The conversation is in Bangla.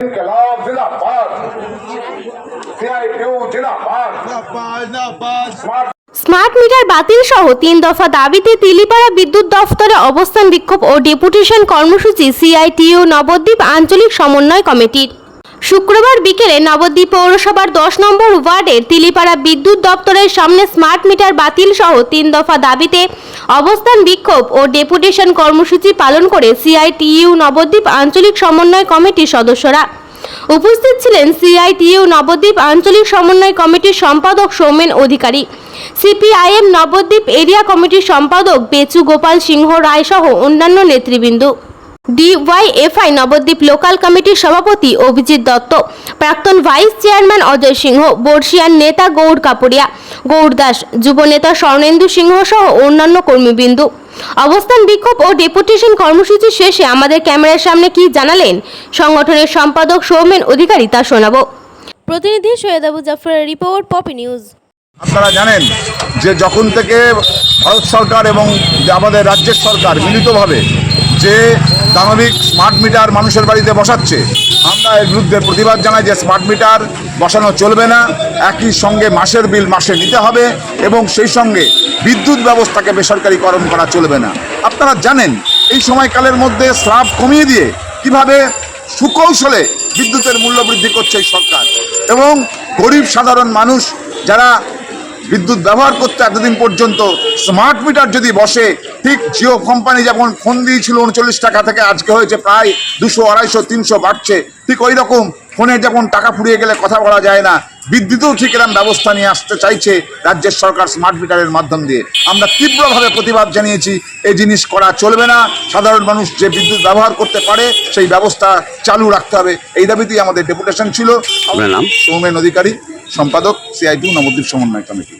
इनकलाब जिंदाबाद, सीआईटीयू जिंदाबाद, স্মার্ট মিটার বাতিল সহ 3 দফা দাবিতে তিলিপাড়া বিদ্যুৎ দফতরে অবস্থান বিক্ষোভ ও ডেপুটেশন কর্মসূচি সিআইটিইউ নবদ্বীপ আঞ্চলিক সমন্বয় কমিটির। শুক্রবার বিকেলে নবদ্বীপ পৌরসভার 10 নম্বর ওয়ার্ডের তিলিপাড়া বিদ্যুৎ দপ্তরের সামনে স্মার্ট মিটার বাতিল সহ 3 দফা দাবিতে অবস্থান বিক্ষোভ ও ডেপুটেশন কর্মসূচি পালন করে সিআইটিইউ নবদ্বীপ আঞ্চলিক সমন্বয় কমিটির সদস্যরা। উপস্থিত ছিলেন সিআইটিইউ নবদ্বীপ আঞ্চলিক সমন্বয় কমিটির সম্পাদক সৌমেন অধিকারী, সিপিআইএম নবদ্বীপ এরিয়া কমিটির সম্পাদক বেচু গোপাল সিংহ রায় সহ অন্যান্য নেতৃবৃন্দ। ডিওয়াইএফআই নবদ্বীপ লোকাল কমিটির সভাপতি অভিজিৎ দত্ত, প্রাক্তন ভাইস চেয়ারম্যান অজয় সিংহ, বর্ষিয়ান নেতা গৌড় কাপুরিয়া, গৌড় দাস, যুব নেতা স্বর্ণেন্দু সিংহ সহ অন্যান্য কর্মীবৃন্দ। অবস্থান বিক্ষোভ ও ডেপুটেশন কর্মসূচি শেষে আমাদের ক্যামেরার সামনে কি জানালেন সংগঠনের সম্পাদক সৌমেন অধিকারী তা শোনাবো। প্রতিনিধি সৈয়দ আবু জাফরের রিপোর্ট, পপি নিউজ। আপনারা জানেন যে যখন থেকে ভারত সরকার এবং আমাদের রাজ্যের সরকার মিলিতভাবে যে দানবিক স্মার্ট মিটার মানুষের বাড়িতে বসাচ্ছে, আমরা এর বিরুদ্ধে প্রতিবাদ জানাই যে স্মার্ট মিটার বসানো চলবে না। একই সঙ্গে মাসের বিল মাসে নিতে হবে এবং সেই সঙ্গে বিদ্যুৎ ব্যবস্থাকে বেসরকারিকরণ করা চলবে না। আপনারা জানেন এই সময়কালের মধ্যে স্ল্যাব কমিয়ে দিয়ে কিভাবে সুকৌশলে বিদ্যুতের মূল্য বৃদ্ধি করছে এই সরকার, এবং গরিব সাধারণ মানুষ যারা বিদ্যুৎ ব্যবহার করতে এতদিন পর্যন্ত স্মার্ট মিটার যদি বসে, ঠিক জিও কোম্পানি যেমন ফোন দিয়েছিল 39 টাকা থেকে আজকে হয়েছে প্রায় 200, 250, 300 বাড়ছে, ঠিক ওই রকম ফোনে যেমন টাকা ফুরিয়ে গেলে কথা বলা যায় না, বিদ্যুতেও ঠিক এরকম ব্যবস্থা নিয়ে আসতে চাইছে রাজ্যের সরকার স্মার্ট মিটারের মাধ্যম দিয়ে। আমরা তীব্রভাবে প্রতিবাদ জানিয়েছি, এই জিনিস করা চলবে না। সাধারণ মানুষ যে বিদ্যুৎ ব্যবহার করতে পারে সেই ব্যবস্থা চালু রাখতে হবে, এই দাবিতেই আমাদের ডেপুটেশন ছিল। আপনার নাম? সৌমেন অধিকারী, সম্পাদক সিআইটিইউ নবদ্বীপ সমন্বয় কমিটি।